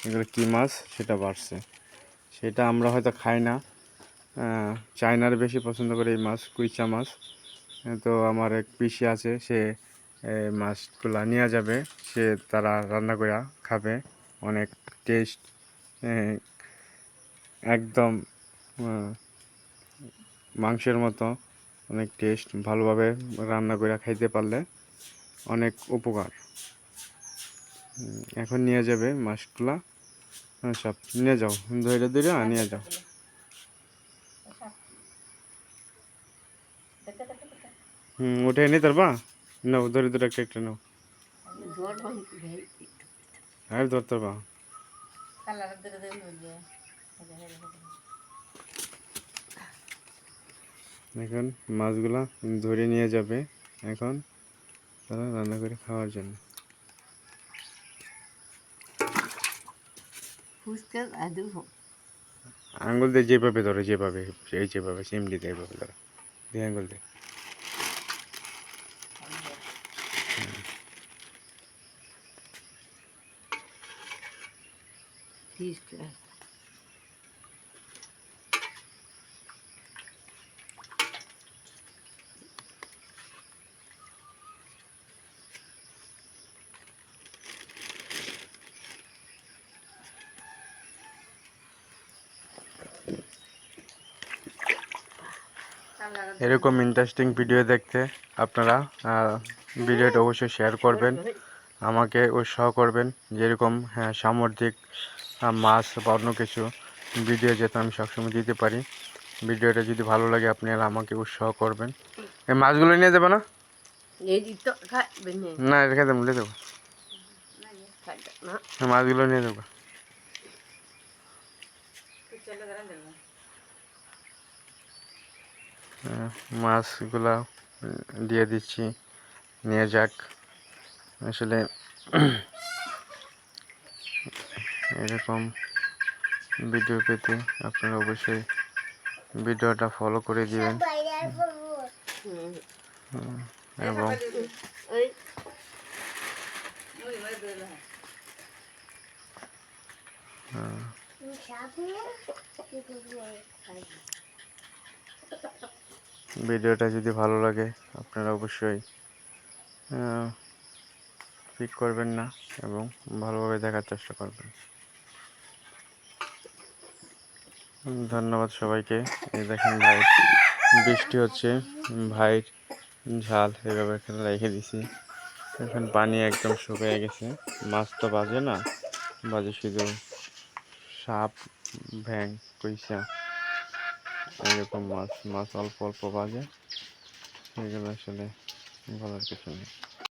এগুলো কী মাছ সেটা বাড়ছে, সেটা আমরা হয়তো খাই না। চায়নার বেশি পছন্দ করে এই মাছ, কুইচা মাছ। তো আমার এক পিসি আছে, সে মাছগুলা নিয়ে যাবে, সে তারা রান্না করে খাবে। অনেক টেস্ট, একদম মাংসের মতো অনেক টেস্ট। ভালোভাবে রান্না করে খাইতে পারলে অনেক উপকার। এখন নিয়ে যাবে মাছগুলা, সব নিয়ে যাও, ধরে ধরে নিয়ে যাও। উঠে নিতে পারবা? নাও, ধরে ধরে একটা একটা নাও। আর ধরতে পারবা? এখন মাছগুলা ধরে নিয়ে যাবে এখন তারা রান্না করে খাওয়ার জন্য। আঙ্গুল দিয়ে যেভাবে ধরো, যেভাবে সেই যেভাবে সিমলি দিয়ে এইভাবে ধরো, দিয়ে আঙ্গুল দিয়ে। এরকম ইন্টারেস্টিং ভিডিও দেখতে আপনারা ভিডিওটা অবশ্যই শেয়ার করবেন, আমাকে উৎসাহ করবেন। যেরকম সামুদ্রিক মাছ বা অন্য কিছু ভিডিও যাতে আমি সবসময় দিতে পারি। ভিডিওটা যদি ভালো লাগে আপনারা আমাকে উৎসাহ করবেন। এই মাছগুলো নিয়ে যাবে না? না, রেখে দেবো, নিয়ে দেবো, মাছগুলো নিয়ে যাবো। মাছগুলা দিয়ে দিচ্ছি, নিয়ে যাক। আসলে এরকম ভিডিও পেতে আপনারা অবশ্যই ভিডিওটা ফলো করে দিবেন এবং ভিডিওটা যদি ভালো লাগে আপনারা অবশ্যই ক্লিক করবেন না এবং ভালোভাবে দেখার চেষ্টা করবেন। ধন্যবাদ সবাইকে। এই দেখেন ভাই, বৃষ্টি হচ্ছে, ভাইয়ের ঝাল এভাবে এখানে রেখে দিছি। এখন পানি একদম শুকিয়ে গেছে, মাছ তো বাজে না, বাজে শুধু সাপ, ভ্যাং, কুইচা, এরকম মাছ অল্প অল্প বাজে। এগুলো আসলে বলার কিছু নেই।